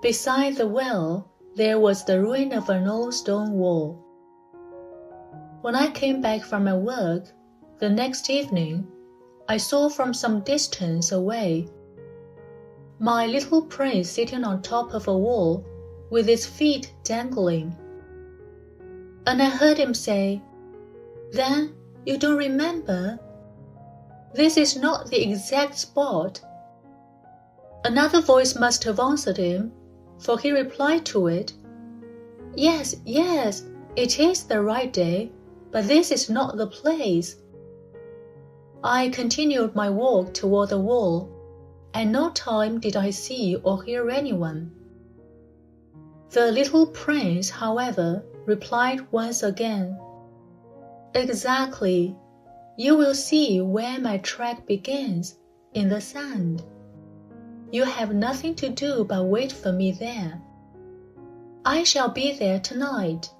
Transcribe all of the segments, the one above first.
Beside the well, there was the ruin of an old stone wall. When I came back from my work, the next evening, I saw from some distance away my little prince sitting on top of a wall with his feet dangling. And I heard him say, "Then you don't remember? This is not the exact spot." Another voice must have answered him, for he replied to it, "Yes, yes, it is the right day, but this is not the place." I continued my walk toward the wall, and no time did I see or hear anyone. The little prince, however, replied once again, "Exactly. You will see where my track begins, in the sand. You have nothing to do but wait for me there. I shall be there tonight."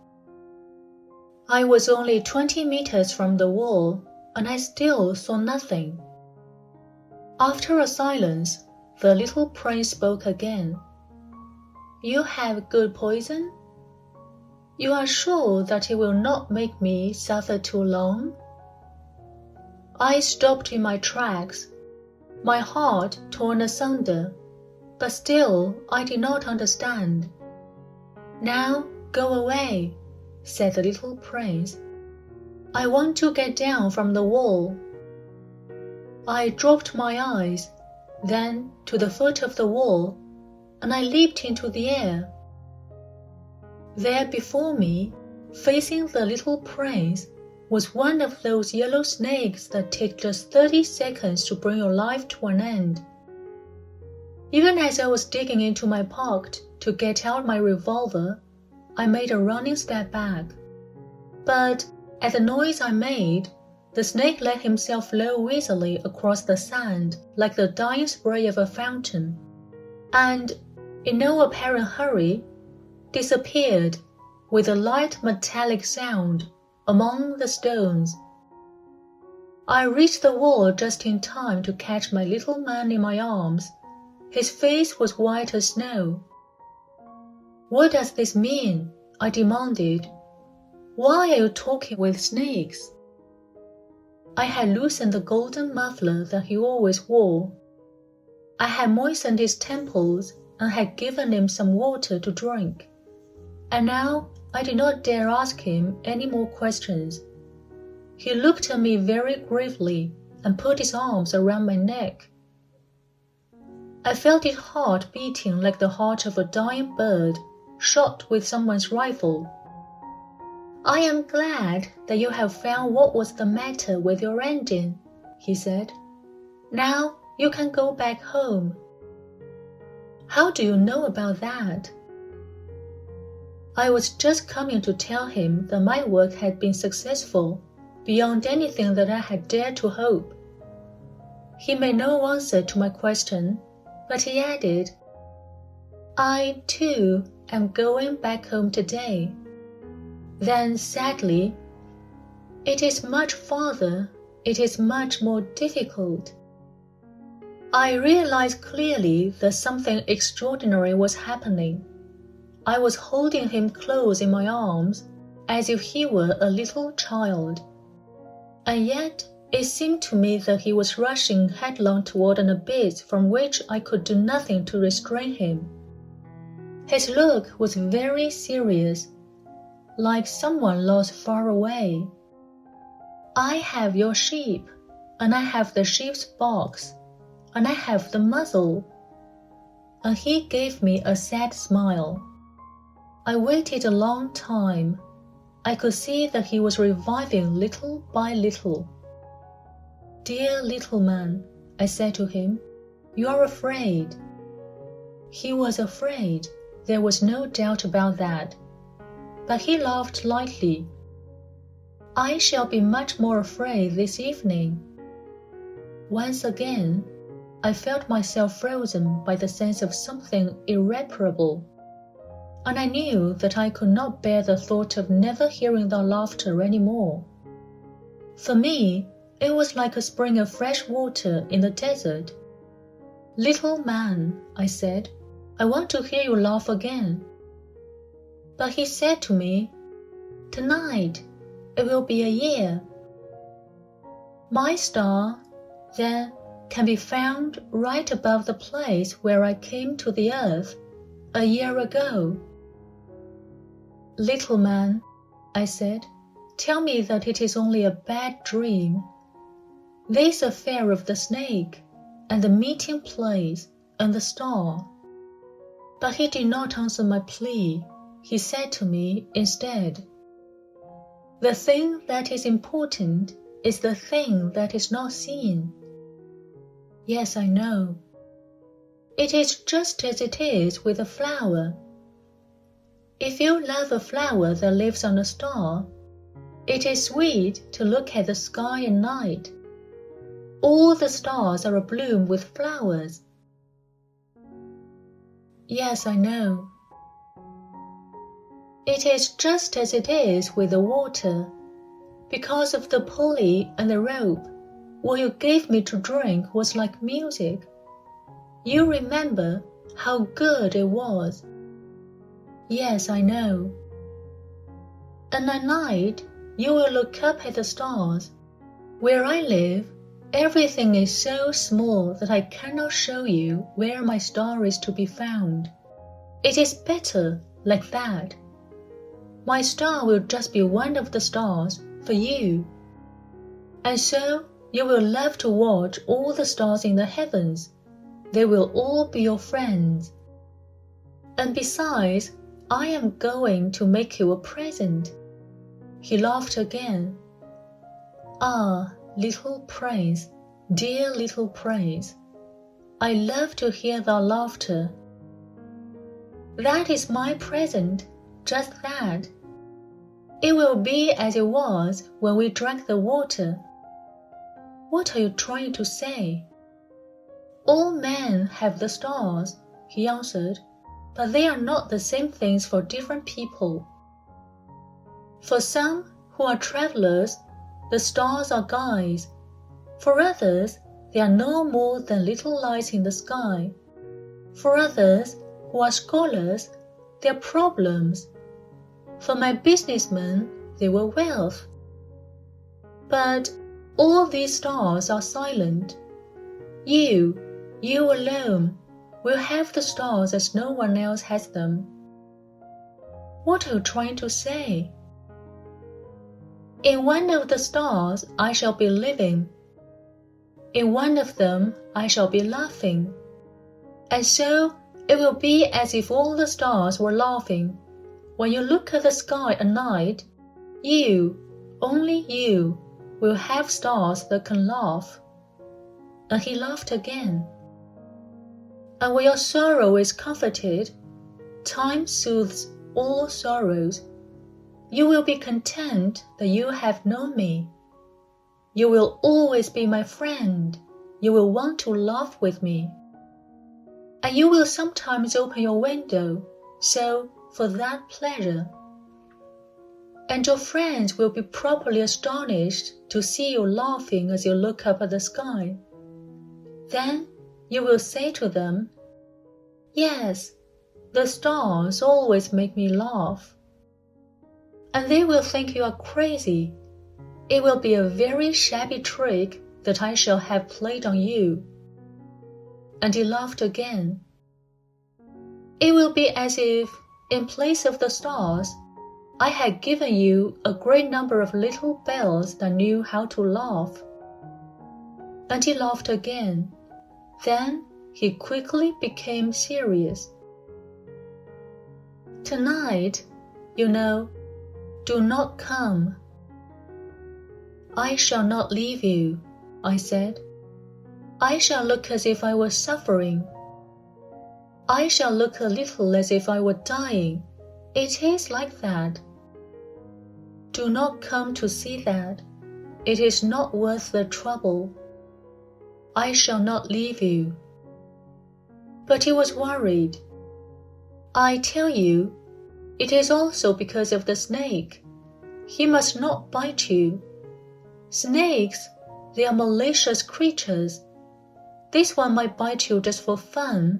I was only 20 meters from the wall, and I still saw nothing. After a silence, the little prince spoke again. "You have good poison? You are sure that it will not make me suffer too long?" I stopped in my tracks, my heart torn asunder, but still I did not understand. "Now go away," said the little prince. "I want to get down from the wall." I dropped my eyes, then to the foot of the wall, and I leaped into the air. There before me, facing the little prince, was one of those yellow snakes that take just 30 seconds to bring your life to an end. Even as I was digging into my pocket to get out my revolver, I made a running step back. But at the noise I made, the snake let himself flow easily across the sand like the dying spray of a fountain, and, in no apparent hurry, disappeared with a light metallic sound among the stones. I reached the wall just in time to catch my little man in my arms. His face was white as snow. "What does this mean?" I demanded. "Why are you talking with snakes?" I had loosened the golden muffler that he always wore. I had moistened his temples and had given him some water to drink. And now I did not dare ask him any more questions. He looked at me very gravely and put his arms around my neck. I felt his heart beating like the heart of a dying bird shot with someone's rifle. "I am glad that you have found what was the matter with your engine," he said. "Now you can go back home." "How do you know about that?" I was just coming to tell him that my work had been successful, beyond anything that I had dared to hope. He made no answer to my question, but he added, "I, too, am going back home today." Then sadly, "It is much farther, it is much more difficult." I realized clearly that something extraordinary was happening. I was holding him close in my arms, as if he were a little child. And yet it seemed to me that he was rushing headlong toward an abyss from which I could do nothing to restrain him. His look was very serious, like someone lost far away. "I have your sheep, and I have the sheep's box, and I have the muzzle." And he gave me a sad smile. I waited a long time. I could see that he was reviving little by little. "Dear little man," I said to him, "you are afraid." He was afraid, there was no doubt about that. But he laughed lightly. "I shall be much more afraid this evening." Once again, I felt myself frozen by the sense of something irreparable. And I knew that I could not bear the thought of never hearing their laughter any more. For me, it was like a spring of fresh water in the desert. "Little man," I said, I want to hear you laugh again. But he said to me, Tonight, it will be a year. My star, then, can be found right above the place where I came to the earth a year ago. Little man, I said, tell me that it is only a bad dream. This affair of the snake, and the meeting place, and the star. But he did not answer my plea. He said to me instead, The thing that is important is the thing that is not seen. Yes, I know. It is just as it is with a flower. If you love a flower that lives on a star, it is sweet to look at the sky at night. All the stars are abloom with flowers. Yes, I know. It is just as it is with the water. Because of the pulley and the rope, what you gave me to drink was like music. You remember how good it was. Yes, I know. And at night, you will look up at the stars. Where I live, everything is so small that I cannot show you where my star is to be found. It is better like that. My star will just be one of the stars for you. And so you will love to watch all the stars in the heavens. They will all be your friends. And besides, I am going to make you a present. He laughed again. Ah, little prince, dear little prince, I love to hear thy laughter. That is my present, just that. It will be as it was when we drank the water. What are you trying to say? All men have the stars, he answered, but they are not the same things for different people. For some who are travelers, the stars are guides. For others, they are no more than little lights in the sky. For others who are scholars, they are problems. For my businessmen, they were wealth. But all these stars are silent. You alone, will have the stars as no one else has them. What are you trying to say? In one of the stars I shall be living. In one of them I shall be laughing. And so it will be as if all the stars were laughing. When you look at the sky at night, you, only you, will have stars that can laugh. And he laughed again. And when your sorrow is comforted, time soothes all sorrows. You will be content that you have known me. You will always be my friend. You will want to laugh with me. And you will sometimes open your window, so for that pleasure. And your friends will be properly astonished to see you laughing as you look up at the sky. Then you will say to them, Yes, the stars always make me laugh. And they will think you are crazy. It will be a very shabby trick that I shall have played on you. And he laughed again. It will be as if, in place of the stars, I had given you a great number of little bells that knew how to laugh. And he laughed again. Then he quickly became serious. Tonight, you know, do not come. I shall not leave you, I said. I shall look as if I were suffering. I shall look a little as if I were dying. It is like that. Do not come to see that. It is not worth the trouble. I shall not leave you. But he was worried. I tell you, it is also because of the snake. He must not bite you. Snakes, they are malicious creatures. This one might bite you just for fun.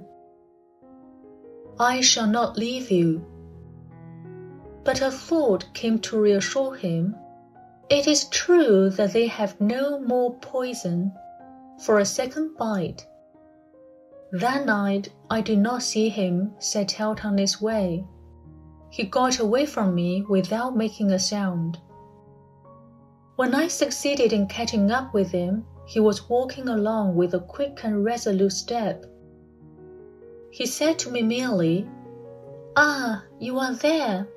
I shall not leave you. But a thought came to reassure him. It is true that they have no more poison for a second bite. That night I did not see him set out on his way. He got away from me without making a sound. When I succeeded in catching up with him, he was walking along with a quick and resolute step. He said to me merely, "Ah, you are there,"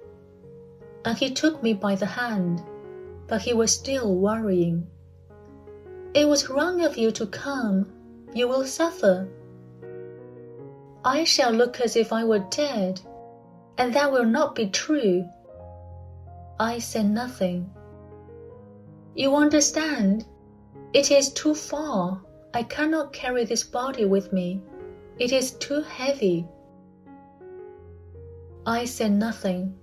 and he took me by the hand, but he was still worrying. "It was wrong of you to come. You will suffer. I shall look as if I were dead, and that will not be true." I said nothing. "You understand? It is too far. I cannot carry this body with me. It is too heavy." I said nothing.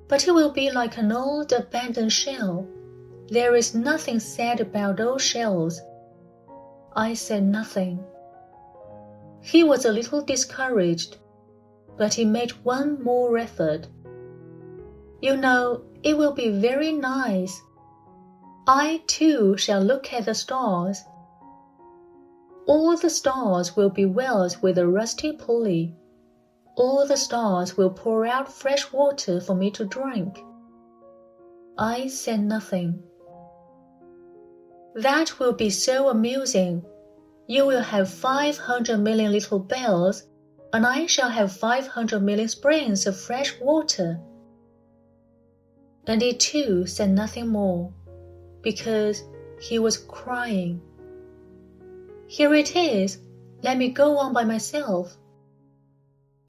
"But it will be like an old abandoned shell. There is nothing sad about old shells." I said nothing. He was a little discouraged, but he made one more effort. "You know, it will be very nice. I too shall look at the stars. All the stars will be wells with a rusty pulley. All the stars will pour out fresh water for me to drink." I said nothing. "That will be so amusing. You will have 500 million little bells, and I shall have 500 million springs of fresh water." And he too said nothing more, because he was crying. "Here it is. Let me go on by myself."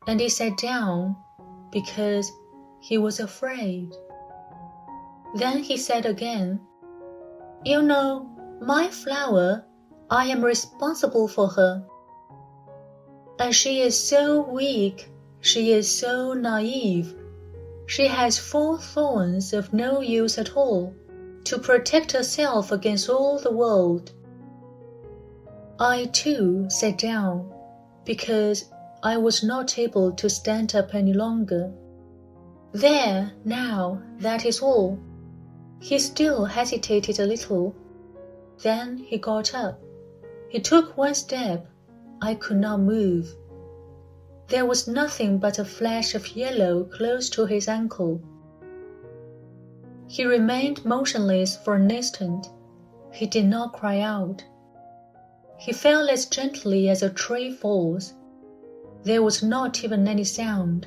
And he sat down, because he was afraid. Then he said again, "You know, my flower, I am responsible for her. And she is so weak, she is so naive. She has 4 thorns of no use at all, to protect herself against all the world." I too sat down, because I was not able to stand up any longer. "There, now, that is all." He still hesitated a little. Then he got up. He took one step. I could not move. There was nothing but a flash of yellow close to his ankle. He remained motionless for an instant. He did not cry out. He fell as gently as a tree falls. There was not even any sound,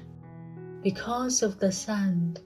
because of the sand.